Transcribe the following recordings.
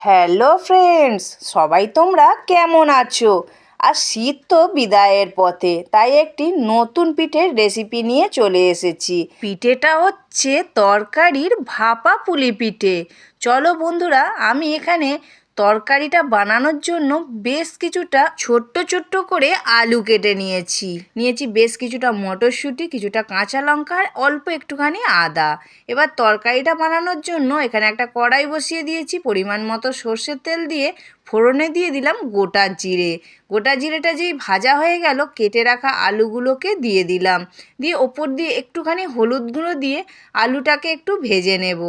Hello friends, সবাই তোমরা কেমন আছো? আর শীত তো বিদায়ের পথে, তাই একটি নতুন পিঠের রেসিপি নিয়ে চলে এসেছি। পিঠেটা হচ্ছে তরকারির ভাপা পুলি পিঠে। চলো বন্ধুরা, আমি এখানে তরকারিটা বানানোর জন্য বেশ কিছুটা ছোট্ট ছোট্ট করে আলু কেটে নিয়েছি বেশ কিছুটা মটরশুঁটি, কিছুটা কাঁচা লঙ্কা আর অল্প একটুখানি আদা। এবার তরকারিটা বানানোর জন্য এখানে একটা কড়াই বসিয়ে দিয়েছি, পরিমাণ মতো সর্ষের তেল দিয়ে ফোড়নে দিয়ে দিলাম গোটা জিরে। গোটা জিরেটা যেই ভাজা হয়ে গেল, কেটে রাখা আলুগুলোকে দিয়ে দিলাম, দিয়ে ওপর দিয়ে একটুখানি হলুদ গুঁড়ো দিয়ে আলুটাকে একটু ভেজে নেব।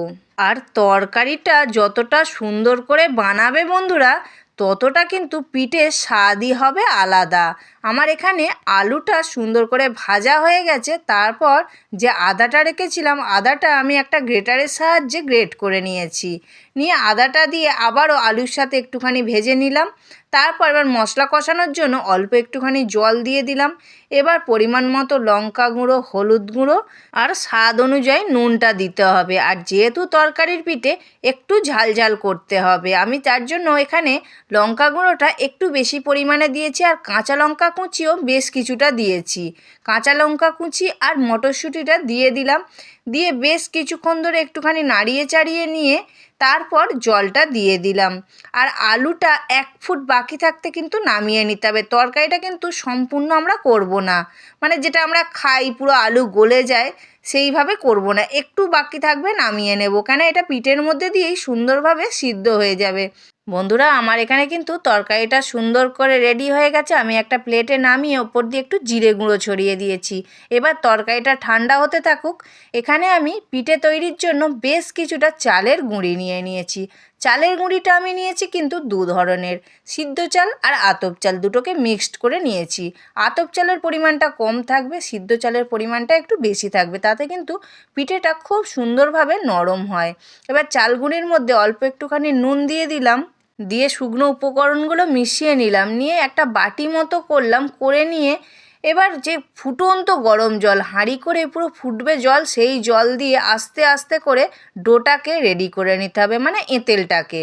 আর তরকারিটা যতটা সুন্দর করে বানাবে বন্ধুরা, ততটা কিন্তু পিঠের স্বাদই হবে আলাদা। আমার এখানে আলুটা সুন্দর করে ভাজা হয়ে গেছে। তারপর যে আদাটা রেখেছিলাম, আদাটা আমি একটা গ্রেটারের সাহায্যে গ্রেট করে নিয়ে আদাটা দিয়ে আবারও আলুর সাথে একটুখানি ভেজে নিলাম। তারপর এবার মশলা কষানোর জন্য অল্প একটুখানি জল দিয়ে দিলাম। এবার পরিমাণ মতো লঙ্কা গুঁড়ো, হলুদ গুঁড়ো আর স্বাদ অনুযায়ী নুনটা দিতে হবে। আর যেহেতু তরকারির পিঠে একটু ঝাল ঝাল করতে হবে, আমি তার জন্য এখানে লঙ্কা গুঁড়োটা একটু বেশি পরিমাণে দিয়েছি, আর কাঁচা লঙ্কা কুচিও বেশ কিছুটা দিয়েছি। কাঁচা লঙ্কা কুচি আর মটরশুঁটিটা দিয়ে দিলাম, দিয়ে বেশ কিছুক্ষণ ধরে একটুখানি নাড়িয়ে চাড়িয়ে নিয়ে তারপর জলটা দিয়ে দিলাম। আর আলুটা 1 ফুট বাকি থাকতে কিন্তু নামিয়ে নিতে হবে। তরকারিটা কিন্তু সম্পূর্ণ আমরা করব না, মানে যেটা আমরা খাই পুরো আলু গলে যায় সেইভাবে করব না, একটু বাকি থাকবে, নামিয়ে নেব, কেন এটা পিঠের মধ্যে দিয়েই সুন্দরভাবে সিদ্ধ হয়ে যাবে। বন্ধুরা, আমার এখানে কিন্তু তরকারিটা সুন্দর করে রেডি হয়ে গেছে। আমি একটা প্লেটে নামিয়ে ওপর দিয়ে একটু জিরে গুঁড়ো ছড়িয়ে দিয়েছি। এবার তরকারিটা ঠান্ডা হতে থাকুক। এখানে আমি পিঠে তৈরির জন্য বেশ কিছুটা চালের গুঁড়ি নিয়েছি। চালের গুঁড়িটা আমি নিয়েছি কিন্তু 2 ধরনের, সিদ্ধ চাল আর আতপ চাল, দুটোকে মিক্সড করে নিয়েছি। আতপ চালের পরিমাণটা কম থাকবে, সিদ্ধ চালের পরিমাণটা একটু বেশি থাকবে, তাতে কিন্তু পিঠেটা খুব সুন্দরভাবে নরম হয়। এবার চাল গুঁড়ির মধ্যে অল্প একটুখানি নুন দিয়ে দিলাম, দিয়ে শুকনো উপকরণগুলো মিশিয়ে নিলাম, নিয়ে একটা বাটি মতো করে নিয়ে এবার যে ফুটন্ত গরম জল, হাঁড়ি করে পুরো ফুটবে জল, সেই জল দিয়ে আস্তে আস্তে করে ডোটাকে রেডি করে নিতে হবে, মানে এঁতেলটাকে।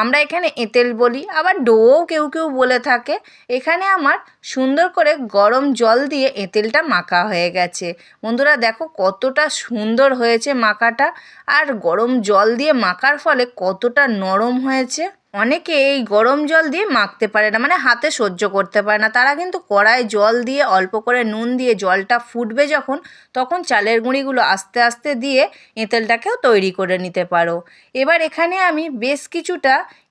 আমরা এখানে এঁতেল বলি, আবার ডোও কেউ কেউ বলে থাকে। এখানে আমার সুন্দর করে গরম জল দিয়ে এঁতেলটা মাখা হয়ে গেছে। বন্ধুরা দেখো কতটা সুন্দর হয়েছে মাখাটা, আর গরম জল দিয়ে মাখার ফলে কতটা নরম হয়েছে। অনেকে এই গরম জল দিয়ে মাখতে পারে না, মানে হাতে সহ্য করতে পারে না, তারা কিন্তু কড়ায় জল দিয়ে অল্প করে নুন দিয়ে জলটা ফুটবে যখন, তখন চালের গুঁড়িগুলো আস্তে আস্তে দিয়ে এঁতেলটাকেও তৈরি করে নিতে পারো। এবার এখানে আমি বেশ কিছুটা